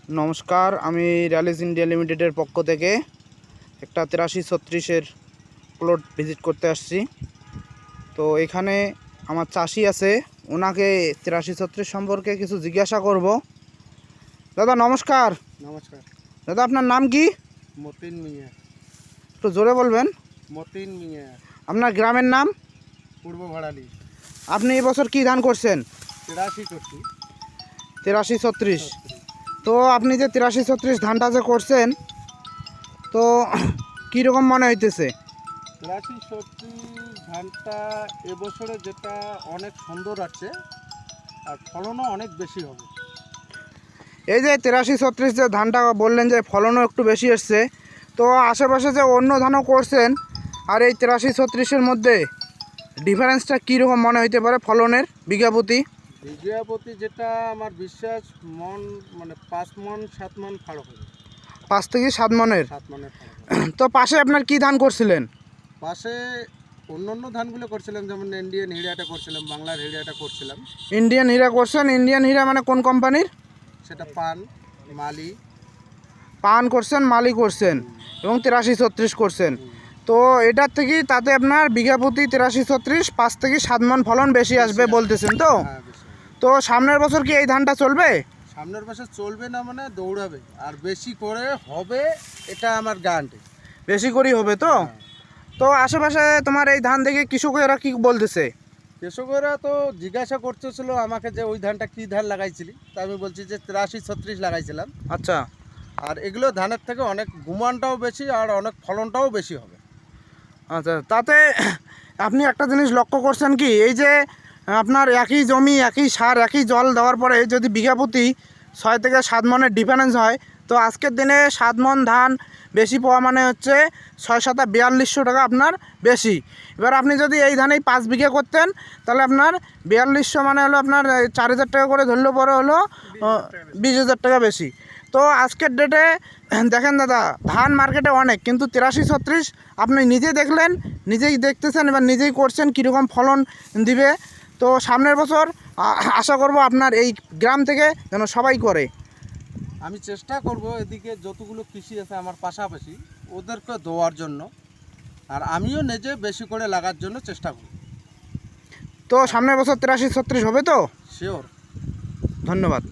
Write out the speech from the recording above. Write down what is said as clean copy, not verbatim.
নমস্কার, আমি র্যালিস ইন্ডিয়া লিমিটেডের পক্ষ থেকে একটা 8336-এর প্লট ভিজিট করতে আসছি। তো এখানে আমার চাষি আছে, ওনাকে 8336 সম্পর্কে কিছু জিজ্ঞাসা করব। দাদা নমস্কার। নমস্কার। দাদা আপনার নাম কি? মতিন মিয়া। একটু জোরে বলবেন। মতিন মিয়া। আপনার গ্রামের নাম? পূর্ব ভাড়ালি। আপনি এবছর কি ধান করছেন? 83 করছি। 8336। তো আপনি যে 8336 ধানটা যে করছেন, তো কীরকম মনে হইতেছে? 83-36 ধানটা এবছরে যেটা অনেক সুন্দর আছে, আর ফলনও অনেক বেশি হবে। এই যে 8336 যে ধানটা বললেন যে ফলনও একটু বেশি এসছে, তো আশেপাশে যে অন্য ধানও করছেন আর এই 8336-এর মধ্যে ডিফারেন্সটা কীরকম মনে হইতে পারে ফলনের বিঘা প্রতি? যেটা আমার বিশ্বাস মানে 5 মন 7 মন ফাড়ক হবে। 5 থেকে 7 মনের। 7 মনের ফাড়ক হবে। তো পাশে আপনার কি ধান করছিলেন? পাশে অন্য ধানগুলো করছিলাম, যেমন ইন্ডিয়ান হিরাটা করছিলাম, বাংলার হিরাটা করছিলাম। ইন্ডিয়ান হীরা করছেন? ইন্ডিয়ান হীরা মানে কোন কোম্পানির? সেটা পান মালি। পান করছেন, মালি করছেন এবং 8336 করছেন। তো এটার থেকে তাতে আপনার বিঘা প্রতি 8336 5 থেকে 7 মন ফলন বেশি আসবে বলতেছেন তো? তো সামনের বছর কি এই ধানটা চলবে? সামনের বছর চলবে না, মানে দৌড়াবে আর বেশি করে হবে, এটা আমার গ্যারান্টি। বেশি করেই হবে তো? তো আশেপাশে তোমার এই ধান দেখে কৃষকেরা কি বলতেছে? কৃষকেরা তো জিজ্ঞাসা করতেছিল আমাকে যে ওই ধানটা কি ধান লাগাইছিলি, তা আমি বলছি যে 83-36 লাগাইছিলাম। আচ্ছা। আর এগুলো ধানের থেকে অনেক গুমানটাও বেশি আর অনেক ফলনটাও বেশি হবে। আচ্ছা, তাতে আপনি একটা জিনিস লক্ষ্য করছেন কি, এই যে আপনার একই জমি একই সার একই জল দেওয়ার পরে যদি বিঘা প্রতি 6 থেকে 7 মনের ডিফারেন্স হয়, তো আজকের দিনে 7 মন ধান বেশি পাওয়া মানে হচ্ছে 6-7 4200 টাকা আপনার বেশি। এবার আপনি যদি এই ধানেই 5 বিঘা করতেন, তাহলে আপনার 4200 মানে হলো আপনার 4000 টাকা করে ধরলে পরে হলো 20,000 টাকা বেশি। তো আজকের ডেটে দেখেন দাদা, ধান মার্কেটে অনেক, কিন্তু 8336 আপনি নিজে দেখলেন, নিজেই দেখতেছেন, এবার নিজেই করছেন কীরকম ফলন দিবে। তো সামনের বছর আশা করব আপনার এই গ্রাম থেকে যেন সবাই করে। আমি চেষ্টা করব এদিকে যতগুলো কৃষি আছে আমার পাশাপাশি ওদেরকে দেওয়ার জন্য, আর আমিও নিজে বেশি করে লাগার জন্য চেষ্টা করব। তো সামনের বছর 8336 হবে তো? শিওর। ধন্যবাদ।